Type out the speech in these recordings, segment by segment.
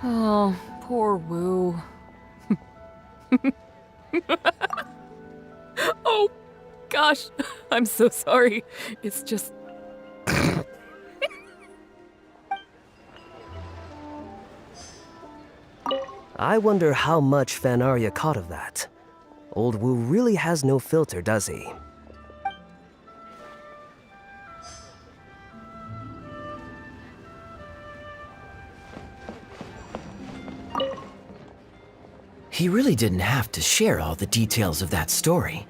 Oh, poor Wu. Oh, gosh. I'm so sorry. It's just... I wonder how much Fanaria caught of that. Old Wu really has no filter, does he? He really didn't have to share all the details of that story.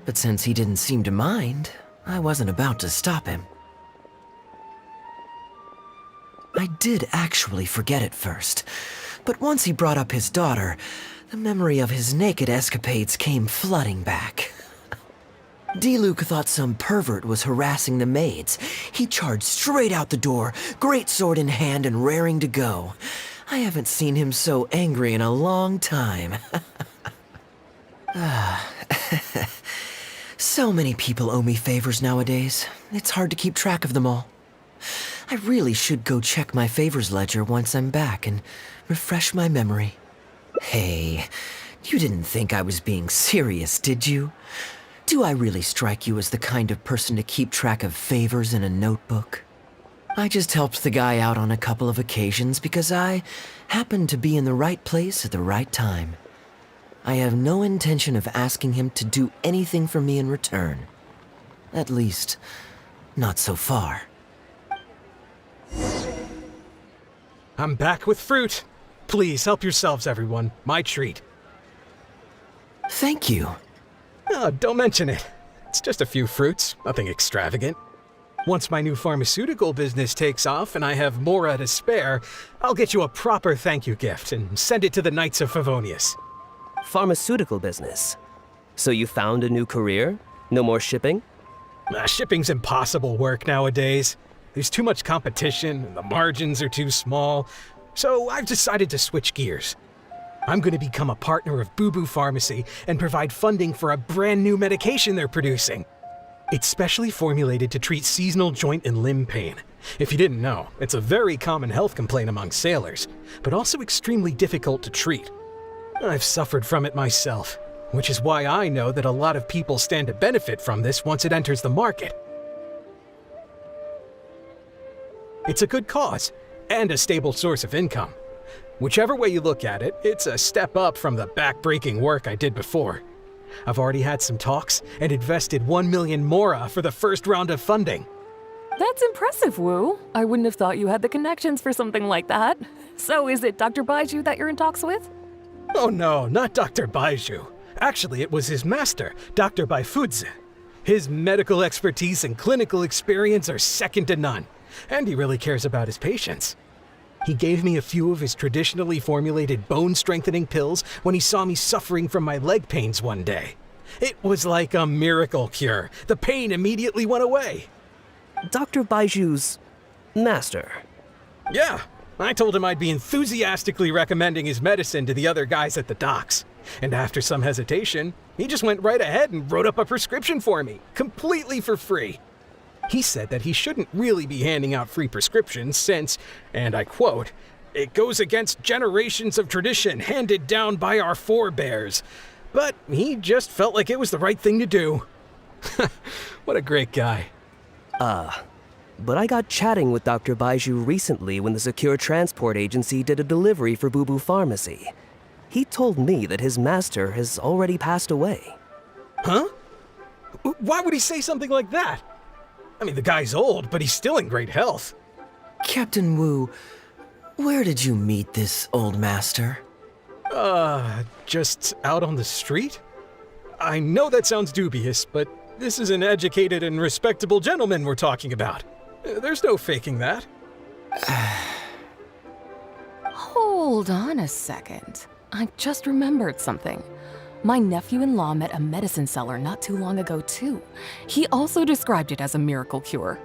But since he didn't seem to mind, I wasn't about to stop him. I did actually forget at first, but once he brought up his daughter, the memory of his naked escapades came flooding back. Diluc thought some pervert was harassing the maids. He charged straight out the door, great sword in hand and raring to go. I haven't seen him so angry in a long time. So many people owe me favors nowadays. It's hard to keep track of them all. I really should go check my favors ledger once I'm back and refresh my memory. Hey, you didn't think I was being serious, did you? Do I really strike you as the kind of person to keep track of favors in a notebook? I just helped the guy out on a couple of occasions because I happened to be in the right place at the right time. I have no intention of asking him to do anything for me in return. At least, not so far. I'm back with fruit. Please help yourselves, everyone. My treat. Thank you. Oh, don't mention it. It's just a few fruits, nothing extravagant. Once my new pharmaceutical business takes off and I have Mora to spare, I'll get you a proper thank you gift and send it to the Knights of Favonius. Pharmaceutical business. So you found a new career? No more shipping? Shipping's impossible work nowadays. There's too much competition, and the margins are too small. So I've decided to switch gears. I'm going to become a partner of Boo Boo Pharmacy and provide funding for a brand new medication they're producing. It's specially formulated to treat seasonal joint and limb pain. If you didn't know, it's a very common health complaint among sailors, but also extremely difficult to treat. I've suffered from it myself, which is why I know that a lot of people stand to benefit from this once it enters the market. It's a good cause, and a stable source of income. Whichever way you look at it, it's a step up from the back-breaking work I did before. I've already had some talks and invested 1 million Mora for the first round of funding. That's impressive, Wu. I wouldn't have thought you had the connections for something like that. So is it Dr. Baiju that you're in talks with? Oh no, not Dr. Baiju. Actually, it was his master, Dr. Baifudze. His medical expertise and clinical experience are second to none, and he really cares about his patients. He gave me a few of his traditionally formulated bone-strengthening pills when he saw me suffering from my leg pains one day. It was like a miracle cure. The pain immediately went away. Dr. Baiju's master. Yeah, I told him I'd be enthusiastically recommending his medicine to the other guys at the docks. And after some hesitation, he just went right ahead and wrote up a prescription for me, completely for free. He said that he shouldn't really be handing out free prescriptions since, and I quote, "It goes against generations of tradition handed down by our forebears." But he just felt like it was the right thing to do. What a great guy. But I got chatting with Dr. Baiju recently when the Secure Transport Agency did a delivery for Boo Boo Pharmacy. He told me that his master has already passed away. Huh? Why would he say something like that? I mean, the guy's old, but he's still in great health. Captain Wu, where did you meet this old master? Just out on the street? I know that sounds dubious, but this is an educated and respectable gentleman we're talking about. There's no faking that. Hold on a second. I just remembered something. My nephew-in-law met a medicine seller not too long ago, too. He also described it as a miracle cure.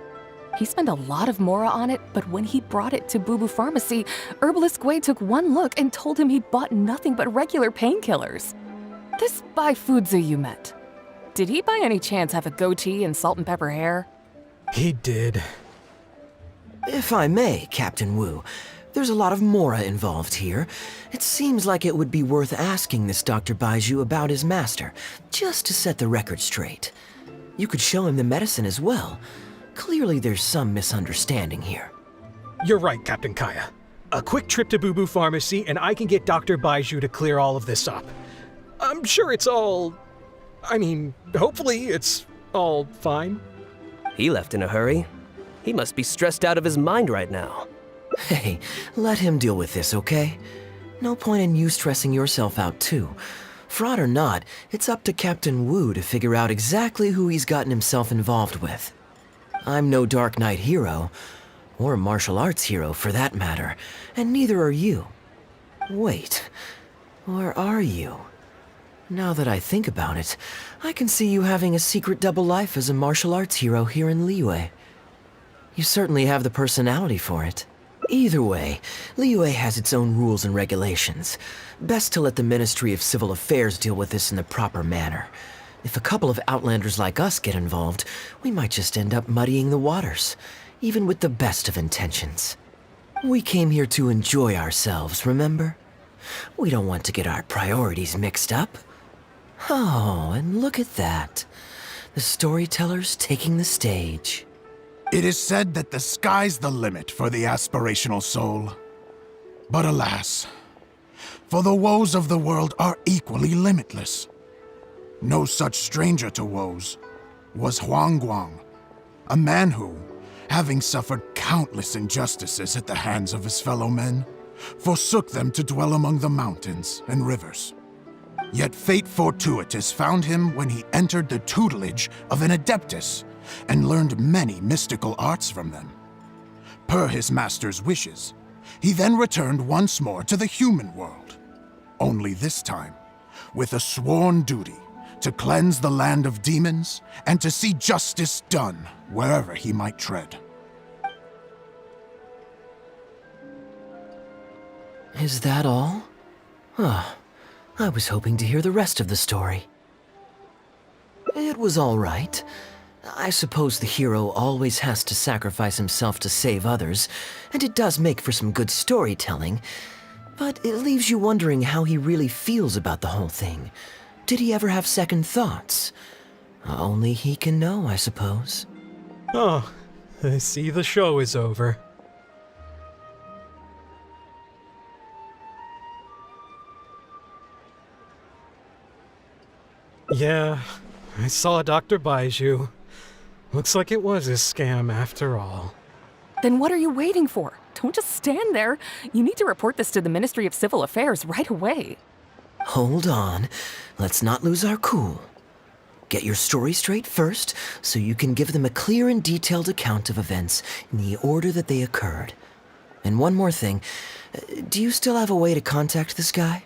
He spent a lot of Mora on it, but when he brought it to Boo Boo Pharmacy, Herbalist Gui took one look and told him he'd bought nothing but regular painkillers. This Baifudze you met, did he by any chance have a goatee and salt and pepper hair? He did. If I may, Captain Wu, There's a lot of Mora involved here. It seems like it would be worth asking this Dr. Baiju about his master, just to set the record straight. You could show him the medicine as well. Clearly there's some misunderstanding here. You're right, Captain Kaeya. A quick trip to Boo Boo Pharmacy and I can get Dr. Baiju to clear all of this up. I'm sure it's all... hopefully it's all fine. He left in a hurry. He must be stressed out of his mind right now. Hey, let him deal with this, okay? No point in you stressing yourself out too. Fraud or not, it's up to Captain Wu to figure out exactly who he's gotten himself involved with. I'm no Dark Knight hero, or a martial arts hero for that matter, and neither are you. Wait, or are you? Now that I think about it, I can see you having a secret double life as a martial arts hero here in Liyue. You certainly have the personality for it. Either way, Liyue has its own rules and regulations. Best to let the Ministry of Civil Affairs deal with this in the proper manner. If a couple of outlanders like us get involved, we might just end up muddying the waters, even with the best of intentions. We came here to enjoy ourselves, remember? We don't want to get our priorities mixed up. Oh, and look at that. The storyteller's taking the stage. It is said that the sky's the limit for the aspirational soul. But alas, for the woes of the world are equally limitless. No such stranger to woes was Huang Guang, a man who, having suffered countless injustices at the hands of his fellow men, forsook them to dwell among the mountains and rivers. Yet fate fortuitous found him when he entered the tutelage of an adeptus and learned many mystical arts from them. Per his master's wishes, he then returned once more to the human world, only this time with a sworn duty to cleanse the land of demons and to see justice done wherever he might tread. Is that all? I was hoping to hear the rest of the story. It was all right. I suppose the hero always has to sacrifice himself to save others, and it does make for some good storytelling, but it leaves you wondering how he really feels about the whole thing. Did he ever have second thoughts? Only he can know, I suppose. Oh, I see the show is over. Yeah, I saw Dr. Baiju. Looks like it was a scam after all. Then what are you waiting for? Don't just stand there. You need to report this to the Ministry of Civil Affairs right away. Hold on. Let's not lose our cool. Get your story straight first, so you can give them a clear and detailed account of events in the order that they occurred. And one more thing. Do you still have a way to contact this guy?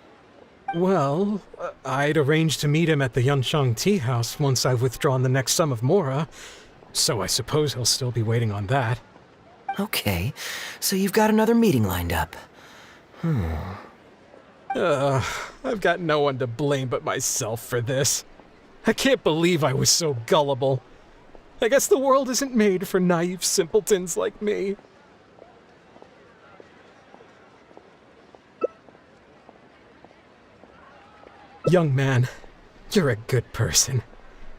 Well, I'd arranged to meet him at the Yunshang Tea House once I've withdrawn the next sum of Mora, so I suppose he'll still be waiting on that. Okay, so you've got another meeting lined up. I've got no one to blame but myself for this. I can't believe I was so gullible. I guess the world isn't made for naive simpletons like me. Young man, you're a good person,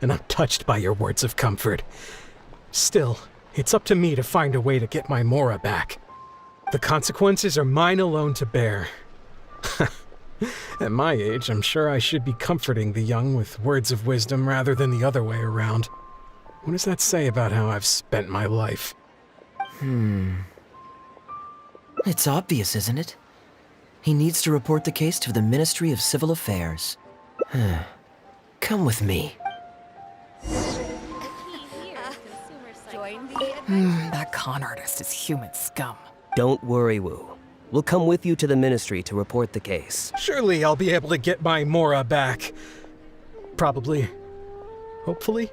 and I'm touched by your words of comfort. Still, it's up to me to find a way to get my Mora back. The consequences are mine alone to bear. At my age, I'm sure I should be comforting the young with words of wisdom rather than the other way around. What does that say about how I've spent my life? It's obvious, isn't it? He needs to report the case to the Ministry of Civil Affairs. Come with me. That con artist is human scum. Don't worry, Wu. We'll come with you to the ministry to report the case. Surely I'll be able to get my Mora back. Probably. Hopefully.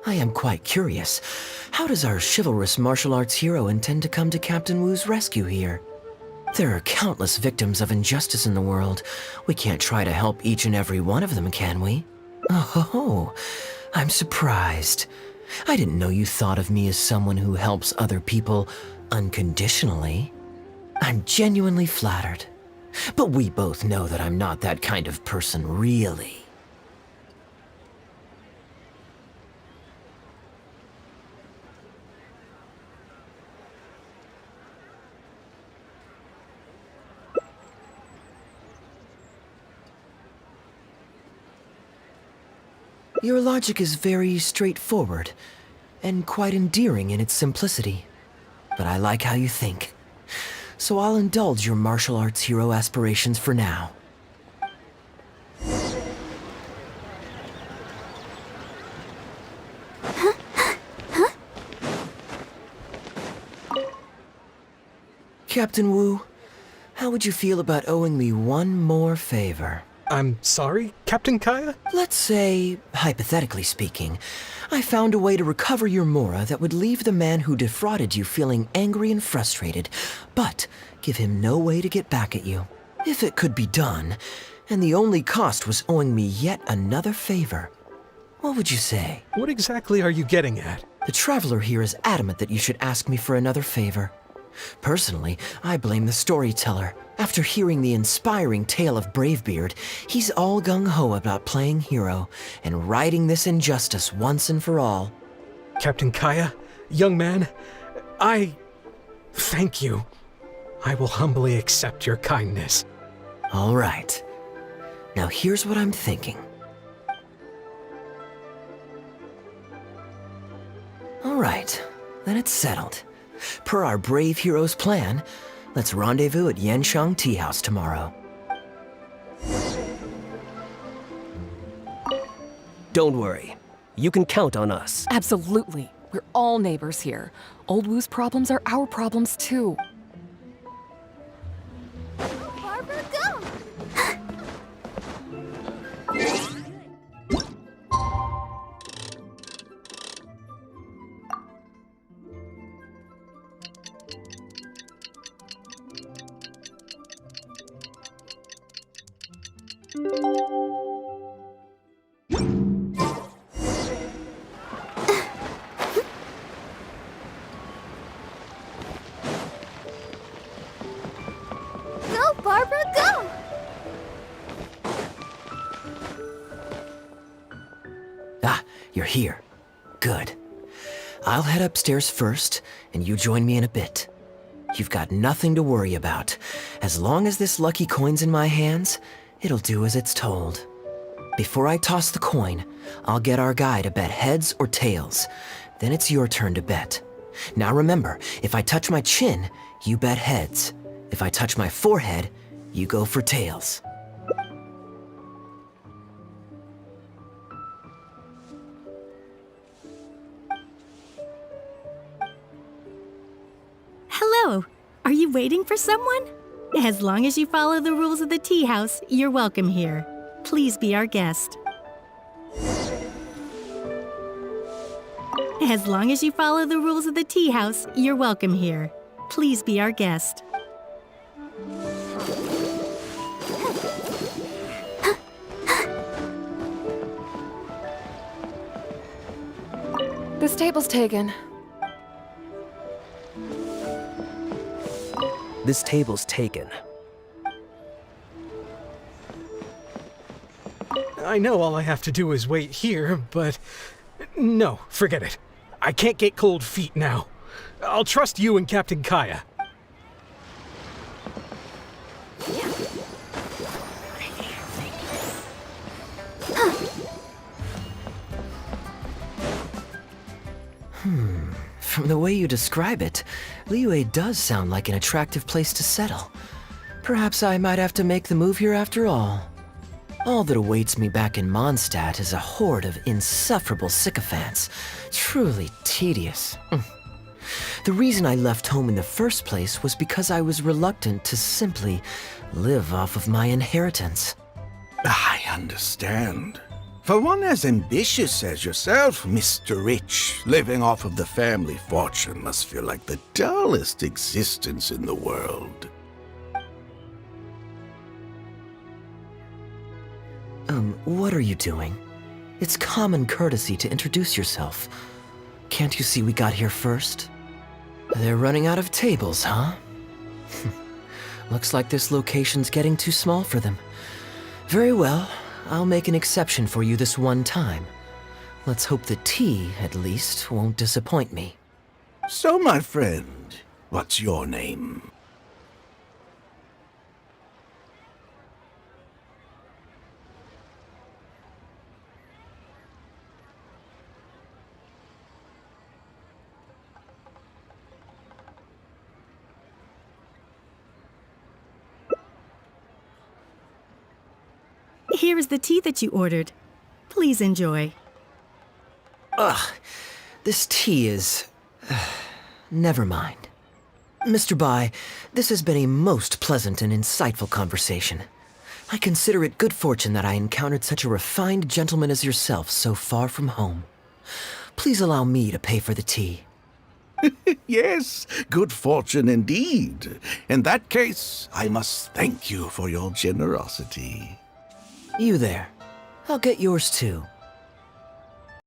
I am quite curious. How does our chivalrous martial arts hero intend to come to Captain Wu's rescue here? There are countless victims of injustice in the world. We can't try to help each and every one of them, can we? Oh, I'm surprised. I didn't know you thought of me as someone who helps other people unconditionally. I'm genuinely flattered. But we both know that I'm not that kind of person, really. Your logic is very straightforward, and quite endearing in its simplicity. But I like how you think. So I'll indulge your martial arts hero aspirations for now. Captain Wu, how would you feel about owing me one more favor? I'm sorry, Captain Kaeya? Let's say, hypothetically speaking, I found a way to recover your Mora that would leave the man who defrauded you feeling angry and frustrated, but give him no way to get back at you. If it could be done, and the only cost was owing me yet another favor, what would you say? What exactly are you getting at? The Traveler here is adamant that you should ask me for another favor. Personally, I blame the storyteller. After hearing the inspiring tale of Bravebeard, he's all gung-ho about playing hero and righting this injustice once and for all. Captain Kaeya, young man, I thank you. I will humbly accept your kindness. All right. Now here's what I'm thinking. All right, then it's settled. Per our brave hero's plan, let's rendezvous at Yanshang Tea House tomorrow. Don't worry. You can count on us. Absolutely. We're all neighbors here. Old Wu's problems are our problems too. Barbara, go! Go, Barbara, go! Ah, you're here. Good. I'll head upstairs first, and you join me in a bit. You've got nothing to worry about. As long as this lucky coin's in my hands, it'll do as it's told. Before I toss the coin, I'll get our guy to bet heads or tails. Then it's your turn to bet. Now remember, if I touch my chin, you bet heads. If I touch my forehead, you go for tails. Hello. Are you waiting for someone? As long as you follow the rules of the tea house, you're welcome here. Please be our guest. As long as you follow the rules of the tea house, you're welcome here. Please be our guest. This table's taken. This table's taken. I know all I have to do is wait here, but no, forget it. I can't get cold feet now. I'll trust you and Captain Kaeya. From the way you describe it, Liyue does sound like an attractive place to settle. Perhaps I might have to make the move here after all. All that awaits me back in Mondstadt is a horde of insufferable sycophants. Truly tedious. The reason I left home in the first place was because I was reluctant to simply live off of my inheritance. I understand. For one as ambitious as yourself, Mr. Rich, living off of the family fortune must feel like the dullest existence in the world. What are you doing? It's common courtesy to introduce yourself. Can't you see we got here first? They're running out of tables, huh? Looks like this location's getting too small for them. Very well, I'll make an exception for you this one time. Let's hope the tea, at least, won't disappoint me. So, my friend, what's your name? Here is the tea that you ordered. Please enjoy. Ugh, this tea is... never mind. Mr. Bai, this has been a most pleasant and insightful conversation. I consider it good fortune that I encountered such a refined gentleman as yourself so far from home. Please allow me to pay for the tea. Yes, good fortune indeed. In that case, I must thank you for your generosity. You there. I'll get yours too.